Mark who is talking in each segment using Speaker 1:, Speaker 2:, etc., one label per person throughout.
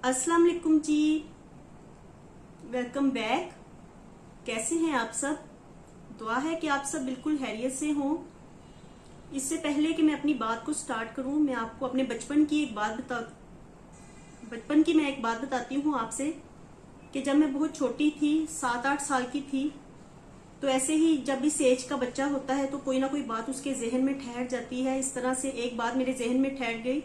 Speaker 1: अस्सलाम वालेकुम जी, welcome back. कैसे हैं आप सब? दुआ है कि आप सब बिल्कुल खैरियत से हों। इससे पहले कि मैं अपनी बात को स्टार्ट करूं, मैं आपको अपने बचपन की एक बात बताती हूं आपसे कि जब मैं बहुत छोटी थी, 7-8 साल की थी, तो ऐसे ही जब इस एज का बच्चा होता है तो कोई ना कोई बात उसके जहन में ठहर जाती है। इस तरह से एक बात मेरे जहन में ठहर गई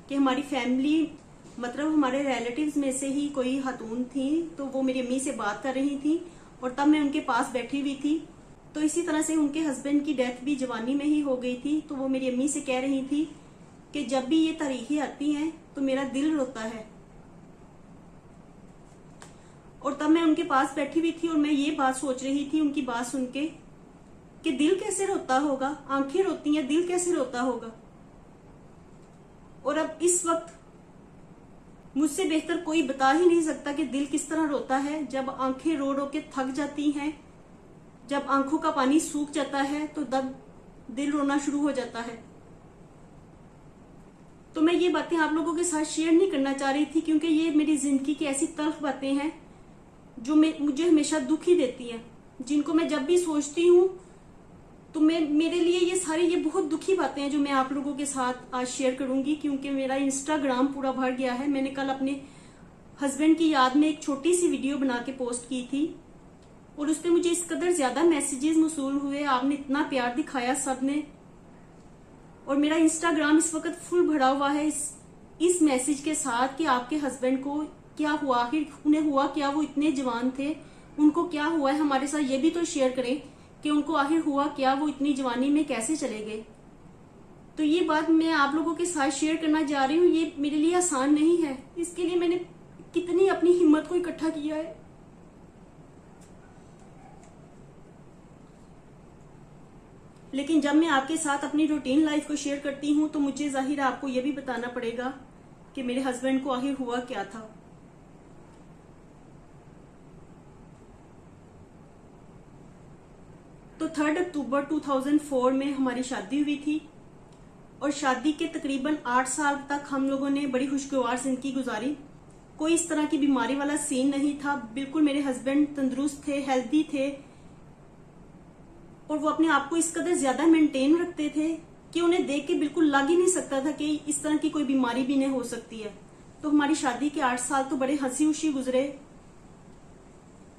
Speaker 1: कि हमारी फैमिली, मतलब हमारे रिलेटिव्स में से ही कोई खातून थी, तो वो मेरी अम्मी से बात कर रही थी और तब मैं उनके पास बैठी हुई थी। तो इसी तरह से उनके हस्बैंड की डेथ भी जवानी में ही हो गई थी। तो वो मेरी अम्मी से कह रही थी कि जब भी ये तारीखें आती हैं तो मेरा दिल रोता है। और तब मैं उनके पास बैठी हुई थी और मैं ये बात सोच रही थी उनकी बात सुन के कि दिल कैसे रोता होगा, आंखें रोती हैं, दिल कैसे रोता होगा। और अब इस वक्त मुझसे बेहतर कोई बता ही नहीं सकता कि दिल किस तरह रोता है जब आंखें रो रो के थक जाती हैं, जब आंखों का पानी सूख जाता है तो तब दिल रोना शुरू हो जाता है। तो मैं ये बातें आप लोगों के साथ शेयर नहीं करना चाह रही थी, क्योंकि ये मेरी जिंदगी की ऐसी तल्ख बातें हैं जो मुझे हमेशा दुख ही देती हैं, जिनको मैं जब भी सोचती हूँ तो मेरे लिए ये बहुत दुखी बातें हैं जो मैं आप लोगों के साथ आज शेयर करूंगी। क्योंकि मेरा इंस्टाग्राम पूरा भर गया है। मैंने कल अपने हस्बैंड की याद में एक छोटी सी वीडियो बना के पोस्ट की थी और उस पर मुझे इस कदर ज्यादा मैसेजेस मौसूल हुए, आपने इतना प्यार दिखाया सबने, और मेरा इंस्टाग्राम इस वक्त फुल भरा हुआ है इस मैसेज के साथ कि आपके हस्बैंड को क्या हुआ, आखिर उन्हें हुआ क्या, वो इतने जवान थे, उनको क्या हुआ है, हमारे साथ ये भी तो शेयर करें कि उनको आखिर हुआ क्या, वो इतनी जवानी में कैसे चले गए। तो ये बात मैं आप लोगों के साथ शेयर करना जा रही हूँ। ये मेरे लिए आसान नहीं है, इसके लिए मैंने कितनी अपनी हिम्मत को इकट्ठा किया है। लेकिन जब मैं आपके साथ अपनी रूटीन लाइफ को शेयर करती हूँ तो मुझे जाहिर है आपको ये भी बताना पड़ेगा कि मेरे हस्बैंड को आखिर हुआ क्या था। तो 3 अक्टूबर 2004 में हमारी शादी हुई थी और शादी के तकरीबन 8 साल तक हम लोगों ने बड़ी खुशगवार जिंदगी गुजारी। कोई इस तरह की बीमारी वाला सीन नहीं था। बिल्कुल मेरे हस्बैंड तंदुरुस्त थे, हेल्दी थे और वो अपने आप को इस कदर ज्यादा मेंटेन रखते थे कि उन्हें देख के बिल्कुल लग ही नहीं सकता था कि इस तरह की कोई बीमारी भी इन्हें हो सकती है। तो हमारी शादी के 8 साल तो बड़े हंसी खुशी गुजरे।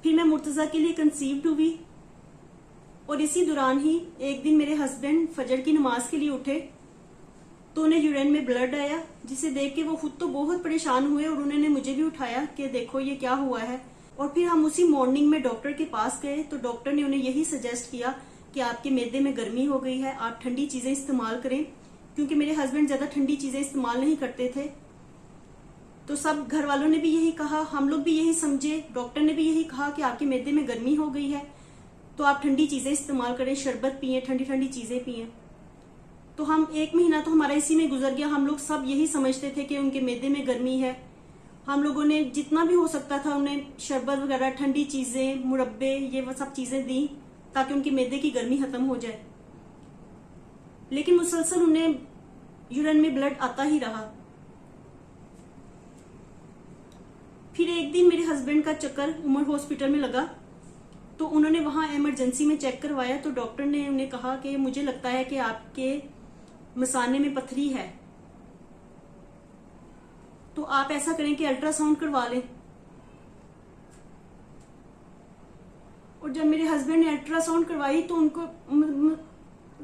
Speaker 1: फिर मैं मुर्तजा के लिए कंसीव्ड हुई और इसी दौरान ही एक दिन मेरे हस्बैंड फजर की नमाज के लिए उठे तो उन्हें यूरिन में ब्लड आया, जिसे देख के वो खुद तो बहुत परेशान हुए और उन्होंने मुझे भी उठाया कि देखो ये क्या हुआ है। और फिर हम उसी मॉर्निंग में डॉक्टर के पास गए तो डॉक्टर ने उन्हें यही सजेस्ट किया कि आपके मैदे में गर्मी हो गई है, आप ठंडी चीजें इस्तेमाल करें, क्योंकि मेरे हस्बैंड ज्यादा ठंडी चीजें इस्तेमाल नहीं करते थे। तो सब घर वालों ने भी यही कहा, हम लोग भी यही समझे, डॉक्टर ने भी यही कहा कि आपके मैदे में गर्मी हो गई है तो आप ठंडी चीजें इस्तेमाल करें, शरबत पिए, ठंडी ठंडी चीजें पिए। तो हम 1 महीना तो हमारा इसी में गुजर गया। हम लोग सब यही समझते थे कि उनके मैदे में गर्मी है। हम लोगों ने जितना भी हो सकता था उन्हें शरबत वगैरह, ठंडी चीजें, मुरब्बे, ये सब चीजें दी ताकि उनके मैदे की गर्मी खत्म हो जाए। लेकिन मुसलसल उन्हें यूरिन में ब्लड आता ही रहा। फिर एक दिन मेरे हस्बैंड का चक्कर उमर हॉस्पिटल में लगा तो उन्होंने वहां इमरजेंसी में चेक करवाया तो डॉक्टर ने उन्हें कहा कि मुझे लगता है कि आपके मसाने में पथरी है, तो आप ऐसा करें कि अल्ट्रासाउंड करवा लें। और जब मेरे हस्बैंड ने अल्ट्रासाउंड करवाई तो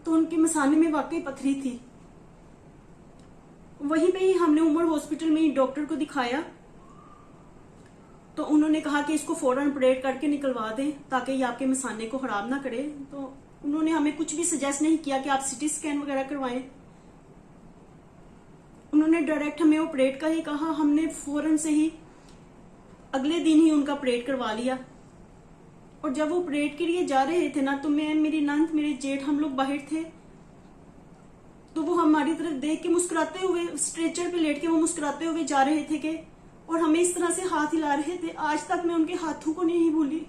Speaker 1: उनके मसाने में वाकई पथरी थी। वहीं पे ही हमने उमर हॉस्पिटल में ही डॉक्टर को दिखाया तो उन्होंने कहा कि इसको फौरन ऑपरेट करके निकलवा दें ताकि ये आपके मसाने को खराब ना करे। तो उन्होंने हमें कुछ भी सजेस्ट नहीं किया कि आप सिटी स्कैन वगैरह करवाएं, उन्होंने डायरेक्ट हमें ऑपरेट का ही कहा। हमने फौरन से ही अगले दिन ही उनका ऑपरेट करवा लिया। और जब वो ऑपरेट के लिए जा रहे थे ना तो मैं, मेरी नंद, मेरे जेठ, हम लोग बाहर थे तो वो हमारी तरफ देख के मुस्कुराते हुए, स्ट्रेचर पे लेट के वो मुस्कुराते हुए जा रहे थे कि, और हमें इस तरह से हाथ हिला रहे थे। आज तक मैं उनके हाथों को नहीं भूली।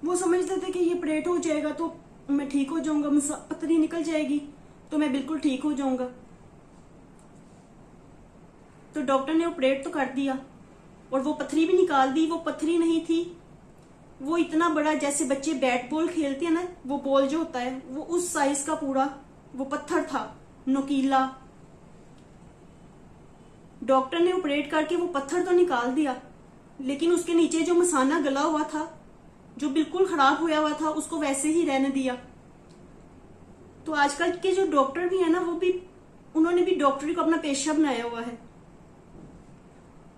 Speaker 1: वो समझते थे कि ये ऑपरेट हो जाएगा तो मैं ठीक हो जाऊंगा, पथरी निकल जाएगी तो मैं बिल्कुल ठीक हो जाऊंगा। तो डॉक्टर ने ऑपरेट तो कर दिया और वो पत्थरी भी निकाल दी। वो पत्थरी नहीं थी, वो इतना बड़ा, जैसे बच्चे बैट बॉल खेलते हैं ना, वो बॉल जो होता है वो उस साइज का पूरा वो पत्थर था, नुकीला। डॉक्टर ने ऑपरेट करके वो पत्थर तो निकाल दिया, लेकिन उसके नीचे जो मसाना गला हुआ था, जो बिल्कुल खराब हुआ हुआ था, उसको वैसे ही रहने दिया। तो आजकल के जो डॉक्टर भी है ना, वो भी, उन्होंने भी डॉक्टरी को अपना पेशा बनाया हुआ है।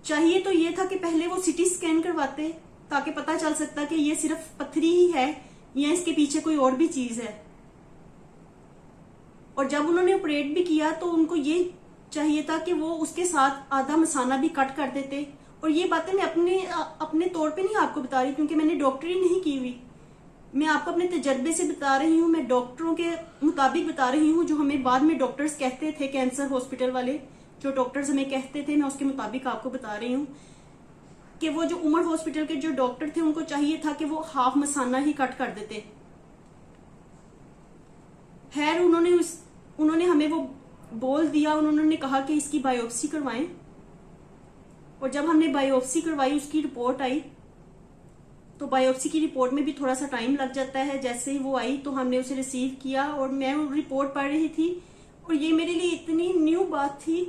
Speaker 1: चाहिए तो ये था कि पहले वो सिटी स्कैन करवाते, ताकि पता चल सकता कि ये सिर्फ पत्थरी ही है या इसके पीछे कोई और भी चीज है। और जब उन्होंने ऑपरेट भी किया तो उनको ये चाहिए था कि वो उसके साथ आधा मसाना भी कट कर देते। और ये बातें मैं अपने तौर पे नहीं आपको बता रही, क्योंकि मैंने डॉक्टरी नहीं की हुई, मैं आपको अपने तजर्बे से बता रही हूँ। मैं डॉक्टरों के मुताबिक बता रही हूँ, जो हमें बाद में डॉक्टर्स कहते थे, कैंसर हॉस्पिटल वाले जो डॉक्टर्स हमें कहते थे, मैं उसके मुताबिक आपको बता रही हूँ कि वो जो उमर हॉस्पिटल के जो डॉक्टर थे, उनको चाहिए था कि वो हाफ मसाना ही कट कर देते। खैर उन्होंने हमें वो बोल दिया, उन्होंने कहा कि इसकी बायोप्सी करवाएं। और जब हमने बायोप्सी करवाई, उसकी रिपोर्ट आई, तो बायोप्सी की रिपोर्ट में भी थोड़ा सा टाइम लग जाता है। जैसे ही वो आई तो हमने उसे रिसीव किया और मैं वो रिपोर्ट पढ़ रही थी। और ये मेरे लिए इतनी न्यू बात थी,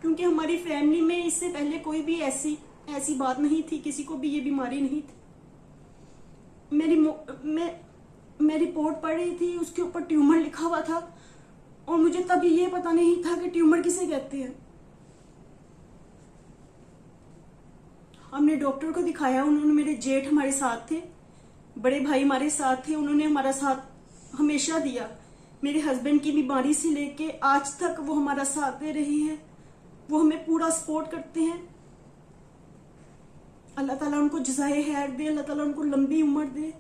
Speaker 1: क्योंकि हमारी फैमिली में इससे पहले कोई भी ऐसी बात नहीं थी, किसी को भी ये बीमारी नहीं थी। मैं रिपोर्ट पढ़ रही थी, उसके ऊपर ट्यूमर लिखा हुआ था और मुझे तब ये पता नहीं था कि ट्यूमर किसे कहते हैं। हमने डॉक्टर को दिखाया, उन्होंने, मेरे जेठ हमारे साथ थे, बड़े भाई हमारे साथ थे, उन्होंने हमारा साथ हमेशा दिया। मेरे हस्बैंड की बीमारी से लेके आज तक वो हमारा साथ दे रहे हैं, वो हमें पूरा सपोर्ट करते हैं। अल्लाह ताला उनको जज़ाए खैर दे, अल्लाह ताला उनको लंबी उम्र दे।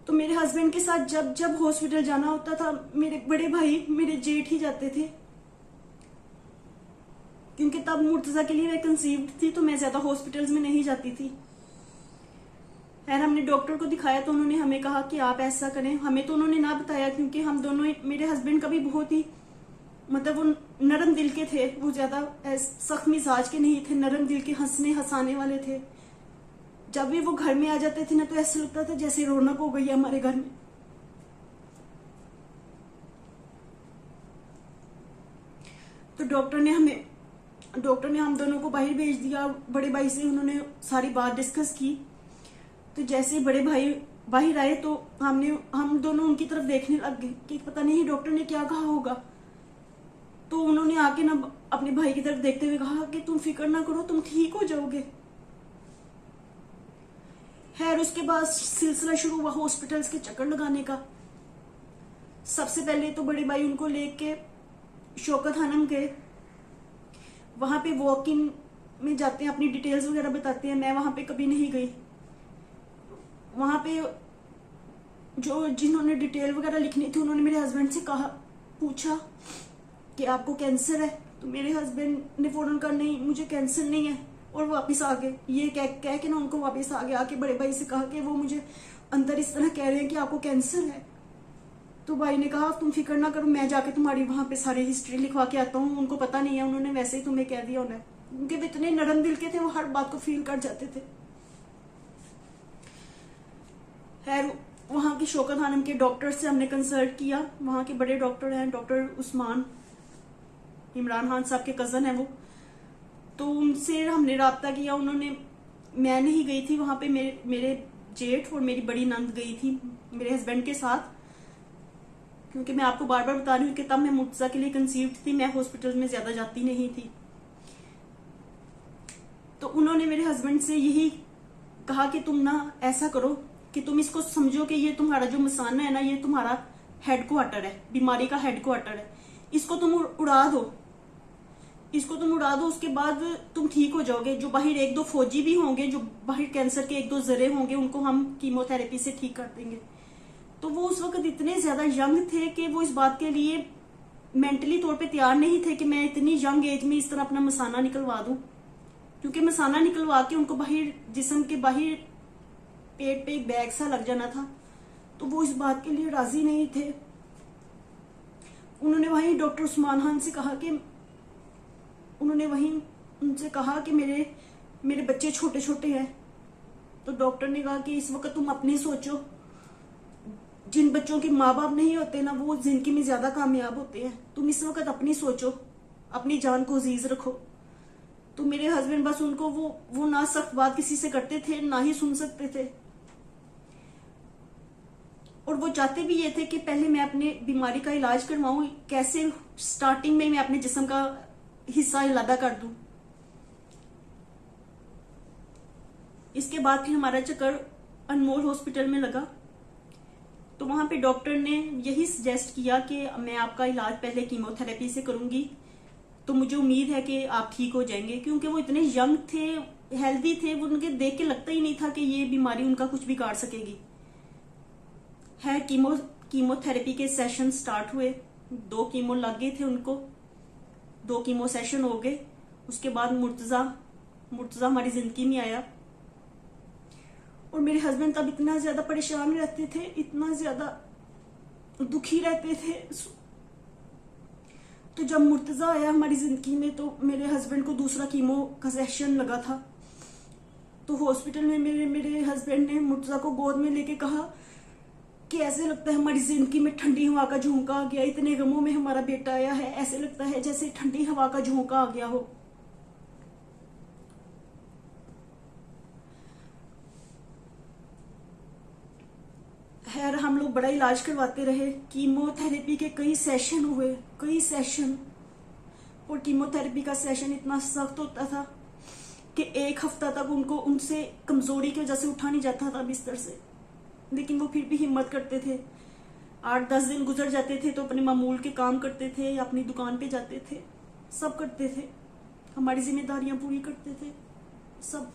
Speaker 1: तो मेरे हस्बैंड के साथ जब जब हॉस्पिटल जाना होता था, मेरे बड़े भाई, मेरे जेठ ही जाते थे, क्योंकि तब मुर्तजा के लिए मैं कंसीव्ड थी, तो मैं ज्यादा हॉस्पिटल्स में नहीं जाती थी। खैर हमने डॉक्टर को दिखाया तो उन्होंने हमें कहा कि आप ऐसा करें। हमें तो उन्होंने ना बताया, क्योंकि हम दोनों, मेरे हस्बैंड का भी बहुत ही, मतलब वो नरम दिल के थे, वो ज्यादा सख्त मिजाज के नहीं थे, नरम दिल के, हंसने हंसाने वाले थे। जब भी वो घर में आ जाते थे ना, तो ऐसा लगता था जैसे रौनक हो गई है हमारे घर में। तो डॉक्टर ने हम दोनों को बाहर भेज दिया। बड़े भाई से उन्होंने सारी बात डिस्कस की। तो जैसे बड़े भाई बाहर आए तो हम दोनों उनकी तरफ देखने लग गए कि पता नहीं डॉक्टर ने क्या कहा होगा। तो उन्होंने आके ना अपने भाई की तरफ देखते हुए कहा कि तुम फिक्र ना करो, तुम ठीक हो जाओगे। खैर उसके बाद सिलसिला शुरू हुआ हॉस्पिटल्स के चक्कर लगाने का। सबसे पहले तो बड़े भाई उनको लेके शौकत हनम गए। वहां पे वॉक इन में जाते हैं, अपनी डिटेल्स वगैरह बताते हैं। मैं वहां पे कभी नहीं गई। वहां पे जो जिन्होंने डिटेल वगैरह लिखनी थी, उन्होंने मेरे हस्बैंड से पूछा कि आपको कैंसर है। तो मेरे हस्बैंड ने फौरन कहा नहीं, मुझे कैंसर नहीं है, और वापस आ गए। ये कह के ना उनको वापस आ गया। आके बड़े भाई से कहा कि वो मुझे अंदर इस तरह कह रहे हैं कि आपको कैंसर है। तो भाई ने कहा तुम फिक्र ना करो, मैं जाके तुम्हारी वहां पे सारी हिस्ट्री लिखवा के आता हूँ। उनको पता नहीं है, उन्होंने वैसे ही तुम्हें कह दिया होना, क्योंकि वो इतने नरम दिल के थे, वो हर बात को फील कर जाते थे। खैर वहां की शौकत खानम के डॉक्टर से हमने कंसल्ट किया। वहां के बड़े डॉक्टर हैं, डॉक्टर उस्मान, इमरान खान साहब के कजन है वो। तो उनसे हमने राब्ता किया। मैं नहीं गई थी वहां पे, मेरे जेठ और मेरी बड़ी नंद गई थी मेरे हस्बैंड के साथ, क्योंकि मैं आपको बार बार बता रही हूँ कि तब मैं मुर्तजा के लिए कंसीव्ड थी, मैं हॉस्पिटल में ज्यादा जाती नहीं थी। तो उन्होंने मेरे हस्बैंड से यही कहा कि तुम ना ऐसा करो कि तुम इसको समझो कि ये तुम्हारा जो मसाना है ना, ये तुम्हारा हेडक्वार्टर है, बीमारी का हेडक्वार्टर है। इसको तुम उड़ा दो, उसके बाद तुम ठीक हो जाओगे। जो बाहर एक दो फौजी भी होंगे, जो बाहर कैंसर के एक दो जरे होंगे, उनको हम कीमोथेरेपी से ठीक कर देंगे। तो वो उस वक्त इतने ज्यादा यंग थे कि वो इस बात के लिए मेंटली तौर पे तैयार नहीं थे कि मैं इतनी यंग एज में इस तरह अपना मसाना निकलवा दूं, क्योंकि मसाना निकलवा के उनको बाहर, जिस्म के बाहर पेट पे एक बैग सा लग जाना था। तो वो इस बात के लिए राजी नहीं थे। उन्होंने वहीं डॉक्टर उस्मान खान से कहा कि उन्होंने वहीं उनसे कहा कि मेरे बच्चे छोटे छोटे हैं। तो डॉक्टर ने कहा कि इस वक्त तुम अपनी सोचो, जिन बच्चों के माँ बाप नहीं होते ना वो जिंदगी में ज्यादा कामयाब होते हैं। तुम इस वक्त अपनी सोचो, अपनी जान को अजीज रखो। तो मेरे हस्बैंड बस उनको वो ना सख्त बात किसी से करते थे, ना ही सुन सकते थे। और वो चाहते भी ये थे कि पहले मैं अपने बीमारी का इलाज करवाऊं, कैसे स्टार्टिंग में मैं अपने जिस्म का हिस्सा इलादा कर दूं। इसके बाद फिर हमारा चक्कर अनमोल हॉस्पिटल में लगा। तो वहां पे डॉक्टर ने यही सजेस्ट किया कि मैं आपका इलाज पहले कीमोथेरेपी से करूंगी, तो मुझे उम्मीद है कि आप ठीक हो जाएंगे। क्योंकि वो इतने यंग थे, हेल्दी थे, वो उनके देख के लगता ही नहीं था कि ये बीमारी उनका कुछ बिगाड़ सकेगी। है कीमोथेरेपी के सेशन स्टार्ट हुए, 2 कीमो लग गए थे उनको, 2 कीमो सेशन हो गए। उसके बाद मुर्तजा हमारी जिंदगी में आया। और मेरे हस्बैंड तब इतना ज्यादा परेशान रहते थे, इतना ज्यादा दुखी रहते थे। तो जब मुर्तजा आया हमारी जिंदगी में तो मेरे हस्बैंड को दूसरा कीमो का सेशन लगा था। तो हॉस्पिटल में मेरे हस्बैंड ने मुर्तजा को गोद में लेके कहा कि ऐसे लगता है हमारी जिंदगी में ठंडी हवा का झोंका आ गया, इतने गमों में हमारा बेटा आया है, ऐसे लगता है जैसे ठंडी हवा का झोंका आ गया हो। खैर हम लोग बड़ा इलाज करवाते रहे, कीमोथेरेपी के कई सेशन हुए, कई सेशन। और कीमोथेरेपी का सेशन इतना सख्त होता था कि 1 हफ्ता तक उनसे कमजोरी की वजह से उठा नहीं जाता था बिस्तर से। लेकिन वो फिर भी हिम्मत करते थे। 8-10 दिन गुजर जाते थे तो अपने मामूल के काम करते थे या अपनी दुकान पे जाते थे, सब करते थे, हमारी जिम्मेदारियां पूरी करते थे सब।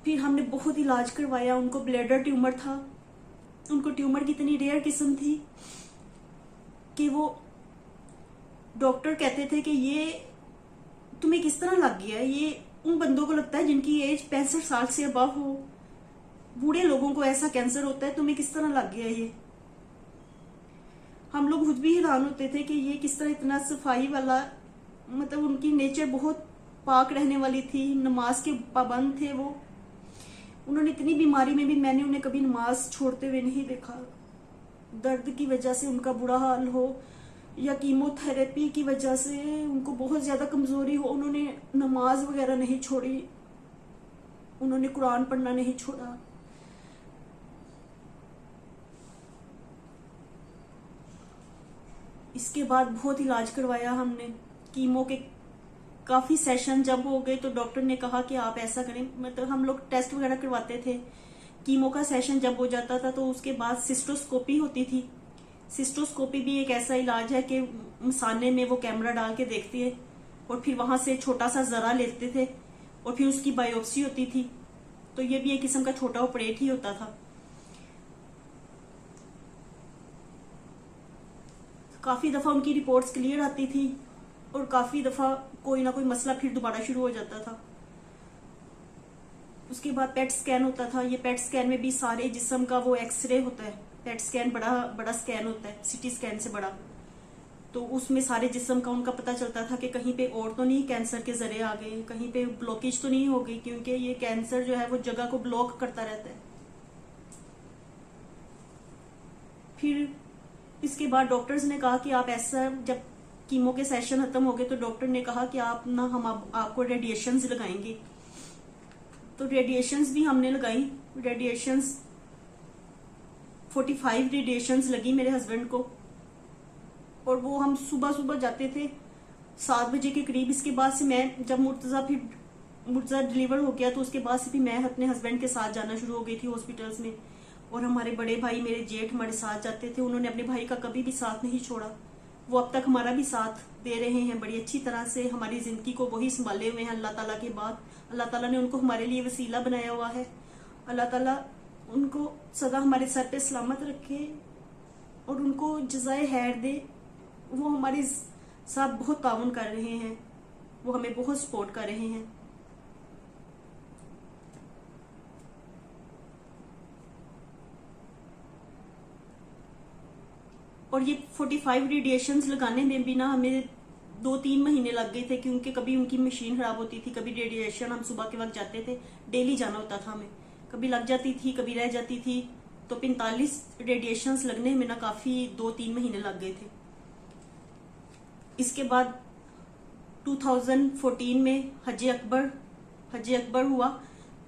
Speaker 1: फिर हमने बहुत इलाज करवाया। उनको ब्लैडर ट्यूमर था। उनको ट्यूमर की इतनी रेयर किस्म थी कि वो डॉक्टर कहते थे कि ये तुम्हें किस तरह लग गया है। ये उन बंदों को लगता है जिनकी एज 65 साल से अबव हो, बूढ़े लोगों को ऐसा कैंसर होता है, तुम्हें किस तरह लग गया ये। हम लोग खुद भी हैरान होते थे कि ये किस तरह इतना सफाई वाला, मतलब उनकी नेचर बहुत पाक रहने वाली थी, नमाज के पाबंद थे वो। उन्होंने इतनी बीमारी में भी मैंने उन्हें कभी नमाज छोड़ते हुए नहीं देखा। दर्द की वजह से उनका बुरा हाल हो या कीमोथेरेपी की वजह से उनको बहुत ज्यादा कमजोरी हो, उन्होंने नमाज वगैरह नहीं छोड़ी, उन्होंने कुरान पढ़ना नहीं छोड़ा। इसके बाद बहुत इलाज करवाया हमने। कीमो के काफी सेशन जब हो गए तो डॉक्टर ने कहा कि आप ऐसा करें, मतलब हम लोग टेस्ट वगैरह करवाते थे। कीमो का सेशन जब हो जाता था तो उसके बाद सिस्टोस्कोपी होती थी। सिस्टोस्कोपी भी एक ऐसा इलाज है कि मसाने में वो कैमरा डाल के देखती है और फिर वहां से छोटा सा जरा लेते थे और फिर उसकी बायोप्सी होती थी। तो ये भी एक किस्म का छोटा ऑपरेट ही होता था। काफी दफा उनकी रिपोर्ट्स क्लियर आती थी और काफी दफा कोई ना कोई मसला फिर दोबारा शुरू हो जाता था। उसके बाद पेट स्कैन होता था। ये पेट स्कैन में भी सारे जिस्म का वो एक्सरे होता है। पेट स्कैन बड़ा स्कैन होता है, सिटी स्कैन से बड़ा। तो उसमें सारे जिस्म का उनका पता चलता था कि कहीं पे और तो नहीं कैंसर के जरिए आ गए, कहीं पे ब्लॉकेज तो नहीं हो गई, क्योंकि ये कैंसर जो है वो जगह को ब्लॉक करता रहता है। फिर इसके बाद डॉक्टर्स ने कहा कि आप ऐसा, जब कीमो के सेशन खत्म हो गए तो डॉक्टर ने कहा कि आप ना हम आपको रेडिएशंस लगाएंगे। तो रेडिएशंस भी हमने लगाई। रेडिएशंस 45 रेडिएशंस लगी मेरे हस्बैंड को। और वो हम सुबह सुबह जाते थे 7 बजे के करीब। इसके बाद से मैं, जब मुर्तजा डिलीवर हो गया तो उसके बाद से भी मैं अपने हस्बैंड के साथ जाना शुरू हो गई थी हॉस्पिटल्स में। और हमारे बड़े भाई, मेरे जेठ हमारे साथ जाते थे। उन्होंने अपने भाई का कभी भी साथ नहीं छोड़ा। वो अब तक हमारा भी साथ दे रहे हैं बड़ी अच्छी तरह से। हमारी जिंदगी को वही संभाले हुए हैं अल्लाह ताला के बाद। अल्लाह ताला ने उनको हमारे लिए वसीला बनाया हुआ है। अल्लाह ताला उनको सदा हमारे सर पे सलामत रखे और उनको जज़ाए खैर दे। वो हमारे साथ बहुत ताउन कर रहे हैं, वो हमें बहुत सपोर्ट कर रहे हैं। और ये 45 रेडिएशंस लगाने में भी ना हमें 2-3 महीने लग गए थे, क्योंकि कभी उनकी मशीन खराब होती थी, कभी रेडिएशन, हम सुबह के वक्त जाते थे, डेली जाना होता था हमें, कभी लग जाती थी कभी रह जाती थी, तो 45 रेडिएशंस लगने में ना काफी 2-3 महीने लग गए थे। इसके बाद 2014 में हज अकबर हुआ,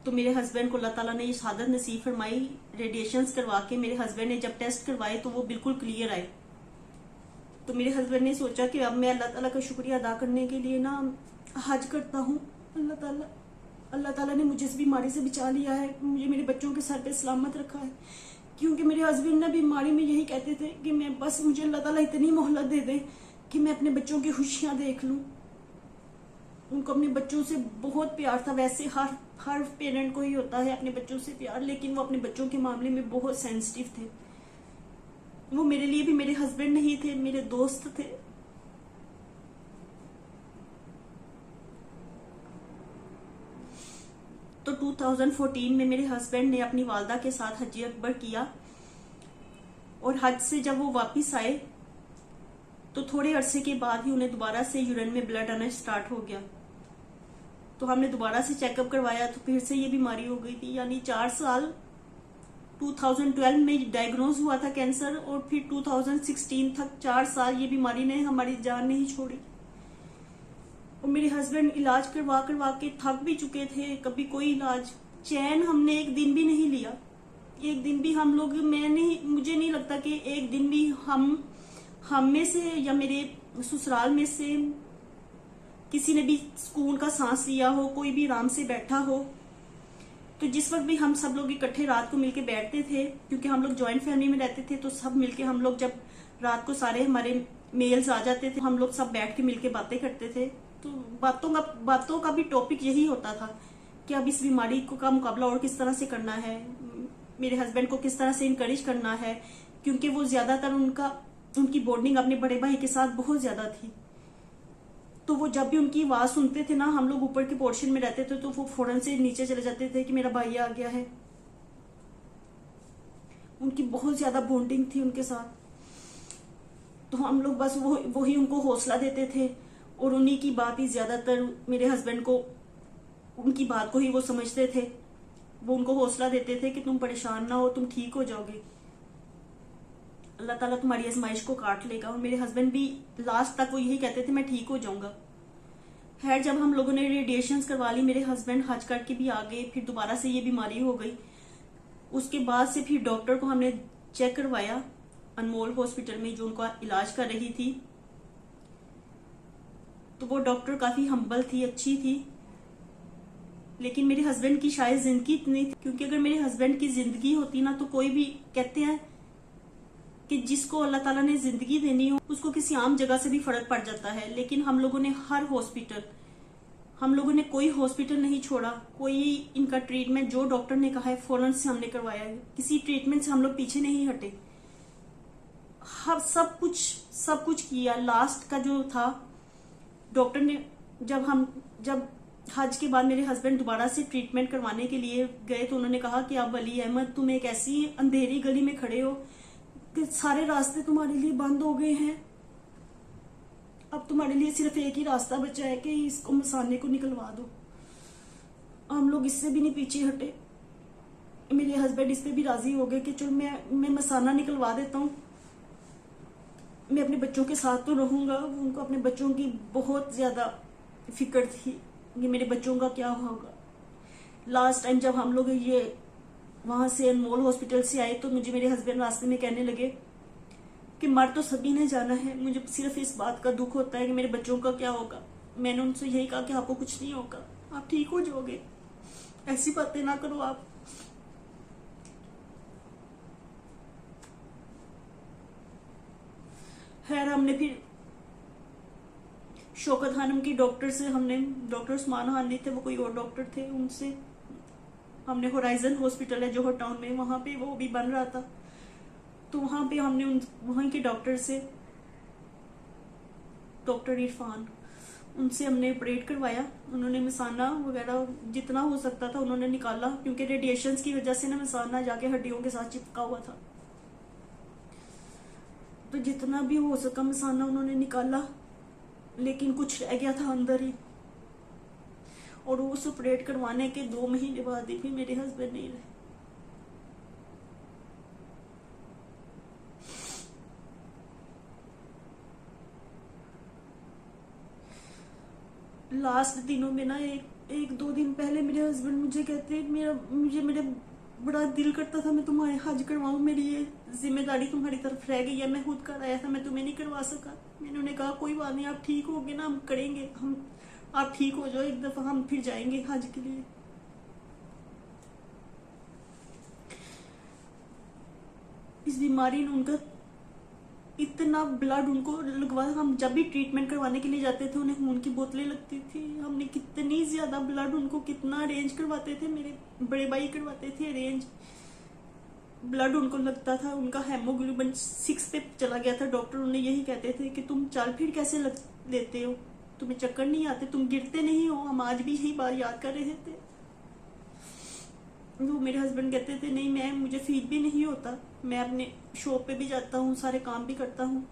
Speaker 1: तो मेरे हस्बैंड को अल्लाह ताला ने ये शहादत नसीब फरमाई। रेडिएशंस करवा के मेरे हस्बैंड ने जब टेस्ट करवाए तो वो बिल्कुल क्लियर आए। तो मेरे हस्बैंड ने सोचा कि अब मैं अल्लाह ताला का शुक्रिया अदा करने के लिए ना हज करता हूँ। अल्लाह ताला ने मुझे इस बीमारी से बचा लिया है, मुझे मेरे बच्चों के सर पे सलामत रखा है। क्योंकि मेरे हस्बैंड ने बीमारी में यही कहते थे कि मैं बस, मुझे अल्लाह ताला इतनी मोहलत दे दे कि मैं अपने बच्चों की खुशियां देख लूं। उनको अपने बच्चों से बहुत प्यार था। वैसे हर पेरेंट को ही होता है अपने बच्चों से प्यार, लेकिन वो अपने बच्चों के मामले में बहुत सेंसिटिव थे। वो मेरे लिए भी मेरे हस्बैंड नहीं थे, मेरे दोस्त थे। तो 2014 में मेरे हस्बैंड ने अपनी वालदा के साथ हज अकबर किया, और हज से जब वो वापस आए तो थोड़े अरसे के बाद ही उन्हें दोबारा से यूरिन में ब्लड आना स्टार्ट हो गया। तो हमने दोबारा से चेकअप करवाया तो फिर से ये बीमारी हो गई थी। यानी 4 साल 2012 में डायग्नोज हुआ था कैंसर, और फिर 2016 तक 4 साल ये बीमारी ने हमारी जान नहीं छोड़ी। और मेरे हस्बैंड इलाज करवा के थक भी चुके थे। कभी कोई इलाज, चैन हमने एक दिन भी नहीं लिया। एक दिन भी हम लोग, मुझे नहीं लगता कि एक दिन भी हम में से या मेरे ससुराल में से किसी ने भी सुकून का सांस लिया हो, कोई भी आराम से बैठा हो। तो जिस वक्त भी हम सब लोग इकट्ठे रात को मिलके बैठते थे, क्योंकि हम लोग जॉइंट फैमिली में रहते थे, तो सब मिलके हम लोग जब रात को सारे हमारे मेल्स आ जाते थे, हम लोग सब बैठ के मिलके बातें करते थे। तो बातों का भी टॉपिक यही होता था कि अब इस बीमारी का मुकाबला और किस तरह से करना है, मेरे हस्बैंड को किस तरह से इनकरेज करना है, क्योंकि वो ज्यादातर उनकी बॉन्डिंग अपने बड़े भाई के साथ बहुत ज्यादा थी। तो वो जब भी उनकी आवाज सुनते थे ना, हम लोग ऊपर के पोर्शन में रहते थे, तो वो फौरन से नीचे चले जाते थे कि मेरा भाई आ गया है। उनकी बहुत ज्यादा बॉन्डिंग थी उनके साथ। तो हम लोग बस वही उनको हौसला देते थे, और उन्हीं की बात ही ज्यादातर मेरे हस्बैंड को, उनकी बात को ही वो समझते थे। वो उनको हौसला देते थे कि तुम परेशान ना हो, तुम ठीक हो जाओगे, अल्लाह ताला तुम्हारी आजमाइश को काट लेगा। और मेरे हस्बैंड भी लास्ट तक वो यही कहते थे, मैं ठीक हो जाऊंगा। खैर, जब हम लोगों ने रेडिएशंस करवा ली, मेरे हस्बैंड हज करके भी आ गए, फिर दोबारा से ये बीमारी हो गई। उसके बाद से फिर डॉक्टर को हमने चेक करवाया अनमोल हॉस्पिटल में, जो उनका इलाज कर रही थी। तो वो डॉक्टर काफी हम्बल थी, अच्छी थी। लेकिन मेरे हस्बैंड की शायद जिंदगी इतनी थी, क्योंकि अगर मेरे हस्बैंड की जिंदगी होती ना, तो कोई भी कहते हैं कि जिसको अल्लाह ताला ने जिंदगी देनी हो उसको किसी आम जगह से भी फर्क पड़ जाता है। लेकिन हम लोगों ने कोई हॉस्पिटल नहीं छोड़ा, कोई इनका ट्रीटमेंट जो डॉक्टर ने कहा है फौरन से हमने करवाया है। किसी ट्रीटमेंट से हम लोग पीछे नहीं हटे। हम सब कुछ किया। लास्ट का जो था, डॉक्टर ने जब हज के बाद मेरे हस्बैंड दोबारा से ट्रीटमेंट करवाने के लिए गए, तो उन्होंने कहा कि अब अली अहमद, तुम एक ऐसी अंधेरी गली में खड़े हो कि सारे रास्ते तुम्हारे लिए बंद हो गए हैं। अब तुम्हारे लिए सिर्फ एक ही रास्ता बचा है कि इसको मसाने को निकलवा दो। हम लोग इससे भी नहीं पीछे हटे। मेरे हस्बैंड इस पे भी राजी हो गए कि चल मैं मसाना निकलवा देता हूँ, मैं अपने बच्चों के साथ तो रहूंगा। उनको अपने बच्चों की बहुत ज्यादा फिक्र थी कि मेरे बच्चों का क्या होगा। लास्ट टाइम जब हम लोग ये वहां से अनमोल हॉस्पिटल से आए, तो मुझे मेरे हस्बैंड रास्ते में कहने लगे कि मर तो सभी ने जाना है, मुझे सिर्फ इस बात का दुख होता है कि मेरे बच्चों का क्या होगा। मैंने उनसे यही कहा कि आपको कुछ नहीं होगा, आप ठीक हो जाओगे, ऐसी बातें ना करो आप। खैर, हमने फिर शौकत खानम की डॉक्टर से, डॉक्टर उस्मान खान नहीं थे, वो कोई और डॉक्टर थे, उनसे हमने होराइजन हॉस्पिटल है जोहर टाउन में, वहां पे वो भी बन रहा था, तो वहां पे हमने वहां के डॉक्टर से, डॉक्टर इरफान, उनसे हमने ऑपरेट करवाया। उन्होंने मसाना वगैरह जितना हो सकता था उन्होंने निकाला, क्योंकि रेडिएशंस की वजह से ना मसाना जाके हड्डियों के साथ चिपका हुआ था। तो जितना भी हो सका मसाना उन्होंने निकाला, लेकिन कुछ रह गया था अंदर ही। और उस ऑपरेट करवाने के 2 महीने बाद ही फिर मेरे हस्बैंड नहीं रहे। लास्ट दिनों में ना एक 2 दिन पहले मेरे हस्बैंड मुझे कहते, मेरे बड़ा दिल करता था मैं तुम्हारे हज करवाऊं, मेरी ये जिम्मेदारी तुम्हारी तरफ रह गई है, मैं खुद कर आया था, मैं तुम्हें नहीं करवा सका। मैंने उन्हें कहा कोई बात नहीं, आप ठीक होगे ना, हम करेंगे, हम आप ठीक हो जाओ, एक दफा हम फिर जाएंगे हज के लिए। इस बीमारी ने उनका इतना ब्लड उनको लगवा, हम जब भी ट्रीटमेंट करवाने के लिए जाते थे उन्हें खून की बोतलें लगती थी। हमने कितनी ज्यादा ब्लड उनको कितना अरेंज करवाते थे, मेरे बड़े भाई करवाते थे अरेंज, ब्लड उनको लगता था। उनका हेमोग्लोबिन 6 पे चला गया था। डॉक्टर उन्हें यही कहते थे कि तुम चल फिर कैसे लेते हो, तुम्हें चक्कर नहीं आते, तुम गिरते नहीं हो। हम आज भी यही बात याद कर रहे थे। वो मेरे हस्बैंड कहते थे नहीं, मुझे फील भी नहीं होता, मैं अपने शॉप पे भी जाता हूँ, सारे काम भी करता हूँ।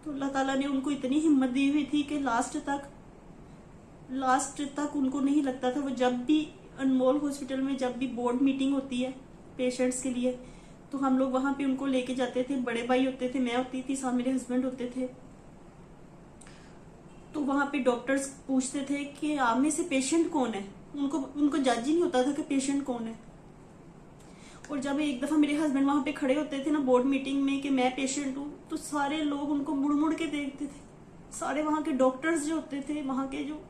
Speaker 1: तो अल्लाह ताला ने उनको इतनी हिम्मत दी हुई थी कि लास्ट तक उनको नहीं लगता था। वो जब भी अनमोल हॉस्पिटल में जब भी बोर्ड मीटिंग होती है पेशेंट्स के लिए, तो हम लोग वहां पे उनको लेके जाते थे। बड़े भाई होते थे, मैं होती थी, साथ मेरे हस्बैंड होते थे। तो वहां पे डॉक्टर्स पूछते थे कि आप में से पेशेंट कौन है। उनको जज ही नहीं होता था कि पेशेंट कौन है। और जब एक दफा मेरे हस्बैंड वहां पे खड़े होते थे ना बोर्ड मीटिंग में कि मैं पेशेंट हूँ, तो सारे लोग उनको मुड़ मुड़ के देखते थे। सारे वहां के डॉक्टर्स जो होते थे, वहां के जो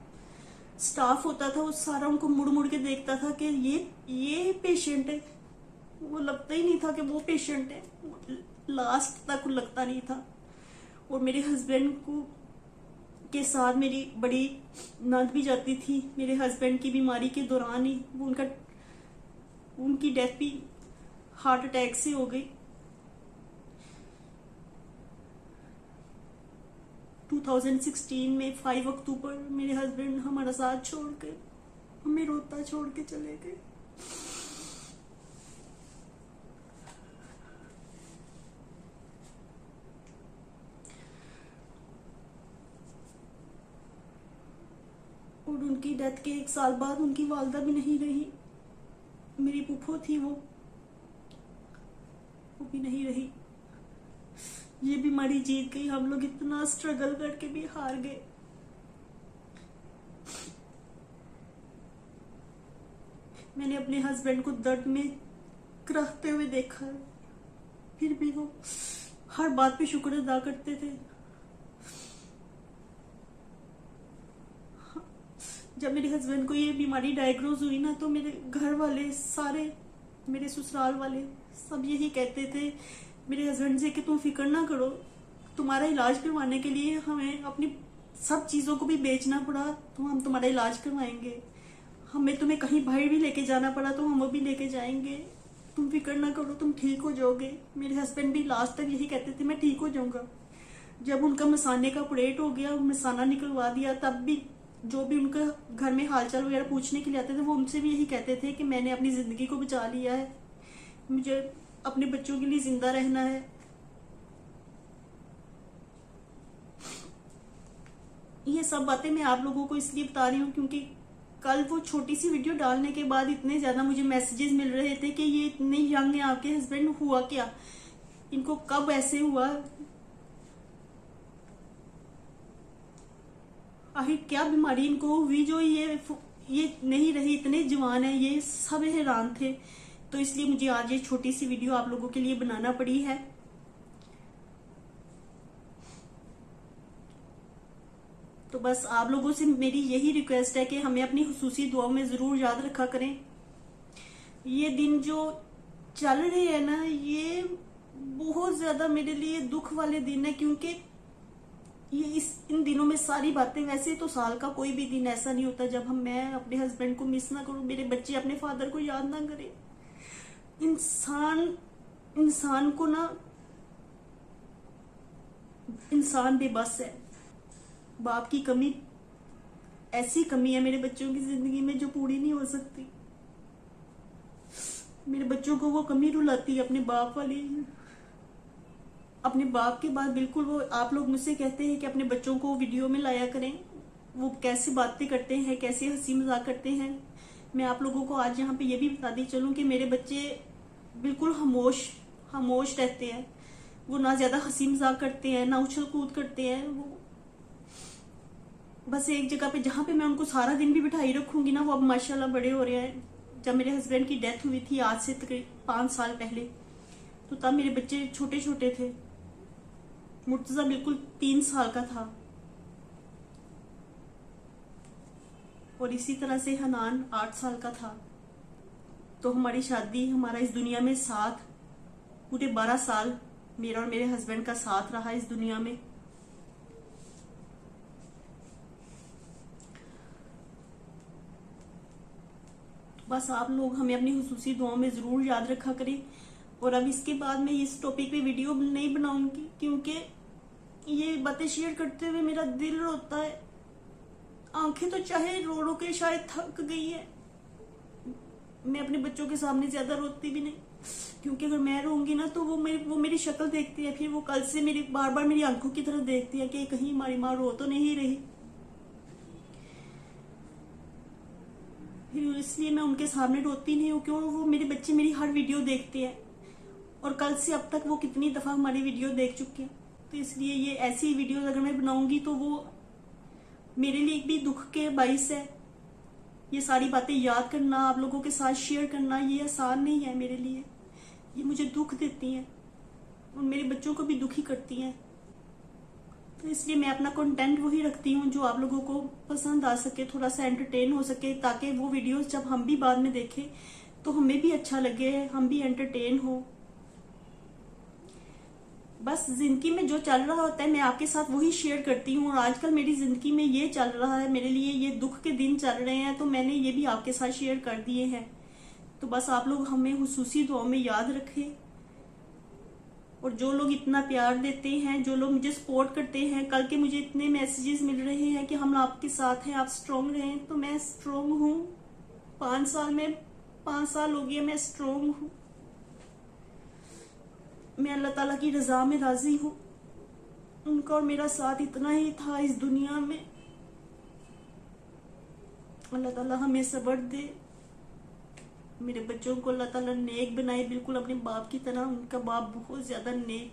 Speaker 1: स्टाफ होता था, वो सारा उनको मुड़ मुड़ के देखता था कि ये पेशेंट है। वो लगता ही नहीं था कि वो पेशेंट है, लास्ट तक लगता नहीं था। और मेरे हस्बैंड को के साथ मेरी बड़ी नंद भी जाती थी। मेरे हस्बैंड की बीमारी के दौरान ही उनकी डेथ भी हार्ट अटैक से हो गई। 2016 में 5 अक्टूबर मेरे हस्बैंड हमारा साथ छोड़ के, हमें रोता छोड़ के चले गए। और उनकी डेथ के 1 साल बाद उनकी वालदा भी नहीं रही। मेरी फूफो थी, वो भी नहीं रही। ये बीमारी जीत गई। हम लोग इतना स्ट्रगल करके भी हार गए। मैंने अपने हस्बैंड को दर्द में कराहते हुए देखा है, फिर भी वो हर बात पे शुक्र अदा करते थे। जब मेरे हस्बैंड को ये बीमारी डायग्नोज हुई ना, तो मेरे घर वाले सारे, मेरे ससुराल वाले सब यही कहते थे मेरे हस्बैंड से कि तुम फिक्र ना करो, तुम्हारा इलाज करवाने के लिए हमें अपनी सब चीजों को भी बेचना पड़ा तो हम तुम्हारा इलाज करवाएंगे, हमें तुम्हें कहीं बाहर भी लेके जाना पड़ा तो हम वो भी लेके जाएंगे, तुम फिक्र ना करो, तुम ठीक हो जाओगे। मेरे हस्बैंड भी लास्ट तक यही कहते थे मैं ठीक हो जाऊंगा। जब उनका मसाने का ऑपरेट हो गया, मसाना निकलवा दिया, तब भी जो भी उनका घर में हालचाल वगैरह पूछने के लिए आते थे, वो उनसे भी यही कहते थे कि मैंने अपनी जिंदगी को बचा लिया है, मुझे अपने बच्चों के लिए जिंदा रहना है। ये सब बातें मैं आप लोगों को इसलिए बता रही हूँ क्योंकि कल वो छोटी सी वीडियो डालने के बाद इतने ज्यादा मुझे मैसेजेस मिल रहे थे कि ये इतने यंग है, आपके हस्बैंड हुआ क्या, इनको कब ऐसे हुआ, आखिर क्या बीमारी इनको हुई जो ये नहीं रही, इतने जवान है, ये सब हैरान थे। तो इसलिए मुझे आज ये छोटी सी वीडियो आप लोगों के लिए बनाना पड़ी है। तो बस आप लोगों से मेरी यही रिक्वेस्ट है कि हमें अपनी खुसूसी दुआओं में जरूर याद रखा करें। ये दिन जो चल रहे हैं ना, ये बहुत ज्यादा मेरे लिए दुख वाले दिन है क्योंकि ये इन दिनों में सारी बातें, वैसे तो साल का कोई भी दिन ऐसा नहीं होता जब मैं अपने हस्बैंड को मिस ना करूं, मेरे बच्चे अपने फादर को याद ना करें। इंसान को ना, इंसान बेबस है। बाप की कमी, ऐसी कमी है मेरे बच्चों की जिंदगी में जो पूरी नहीं हो सकती। मेरे बच्चों को वो कमी रुलाती है अपने बाप वाली। अपने बाप के बाद बिल्कुल वो, आप लोग मुझसे कहते हैं कि अपने बच्चों को वीडियो में लाया करें, वो कैसे बातें करते हैं, कैसे हंसी मजाक करते हैं। मैं आप लोगों को आज यहाँ पे ये भी बताती चलूं कि मेरे बच्चे बिल्कुल खामोश रहते हैं। वो ना ज्यादा हंसी मजाक करते हैं, ना उछल कूद करते हैं। वो बस एक जगह पे, जहाँ पे मैं उनको सारा दिन भी बिठाई रखूंगी ना, वो अब माशाल्लाह बड़े हो रहे हैं। जब मेरे हस्बैंड की डेथ हुई थी आज से तकरीबन 5 साल पहले, तो तब मेरे बच्चे छोटे छोटे थे। मुर्तजा बिल्कुल 3 साल का था, और इसी तरह से हनान 8 साल का था। तो हमारी शादी, हमारा इस दुनिया में साथ, पूरे 12 साल मेरा और मेरे हस्बैंड का साथ रहा इस दुनिया में। बस आप लोग हमें अपनी खुसूसी दुआओं में जरूर याद रखा करें। और अब इसके बाद मैं इस टॉपिक पे वीडियो नहीं बनाऊंगी, क्योंकि ये बातें शेयर करते हुए मेरा दिल रोता है। आंखें तो चाहे रो रो के शायद थक गई है। मैं अपने बच्चों के सामने ज्यादा रोती भी नहीं, क्योंकि अगर मैं रोऊंगी ना तो वो मेरी शक्ल देखती है, फिर वो कल से मेरी बार बार मेरी आंखों की तरफ देखती है कि कहीं हमारी माँ रो तो नहीं रही। फिर इसलिए मैं उनके सामने रोती नहीं हूँ, क्यों, वो मेरे बच्चे मेरी हर वीडियो देखते हैं, और कल से अब तक वो कितनी दफा हमारी वीडियो देख चुके हैं। तो इसलिए ये ऐसी वीडियो अगर मैं बनाऊंगी तो वो मेरे लिए भी दुख के बाइस है। ये सारी बातें याद करना, आप लोगों के साथ शेयर करना, ये आसान नहीं है मेरे लिए। ये मुझे दुख देती हैं और मेरे बच्चों को भी दुखी करती हैं। तो इसलिए मैं अपना कंटेंट वही रखती हूँ जो आप लोगों को पसंद आ सके, थोड़ा सा एंटरटेन हो सके, ताकि वो वीडियोस जब हम भी बाद में देखें तो हमें भी अच्छा लगे, हम भी एंटरटेन हो। बस जिंदगी में जो चल रहा होता है मैं आपके साथ वही शेयर करती हूँ, और आजकल मेरी जिंदगी में ये चल रहा है, मेरे लिए ये दुख के दिन चल रहे हैं, तो मैंने ये भी आपके साथ शेयर कर दिए हैं। तो बस आप लोग हमें खुसूसी दुआ में याद रखें, और जो लोग इतना प्यार देते हैं, जो लोग मुझे सपोर्ट करते हैं, कल के मुझे इतने मैसेजेस मिल रहे हैं कि हम आपके साथ हैं, आप स्ट्रांग रहें, तो मैं स्ट्रांग हूँ। 5 साल हो गए मैं स्ट्रांग हूँ। मैं अल्लाह ताला की रजा में राजी हूँ। उनका और मेरा साथ इतना ही था इस दुनिया में। अल्लाह ताला हमें सब्र दे, मेरे बच्चों को अल्लाह ताला नेक बनाए, बिल्कुल अपने बाप की तरह। उनका बाप बहुत ज्यादा नेक,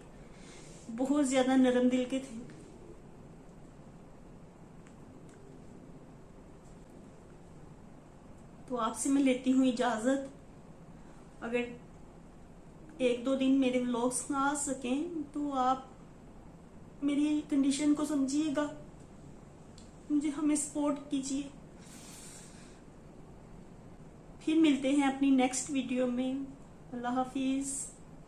Speaker 1: बहुत ज्यादा नरम दिल के थे। तो आपसे मैं लेती हूँ इजाजत। अगर 1-2 दिन मेरे व्लॉग्स ना आ सकें तो आप मेरी कंडीशन को समझिएगा, मुझे हमें सपोर्ट कीजिए। फिर मिलते हैं अपनी नेक्स्ट वीडियो में। अल्लाह हाफिज।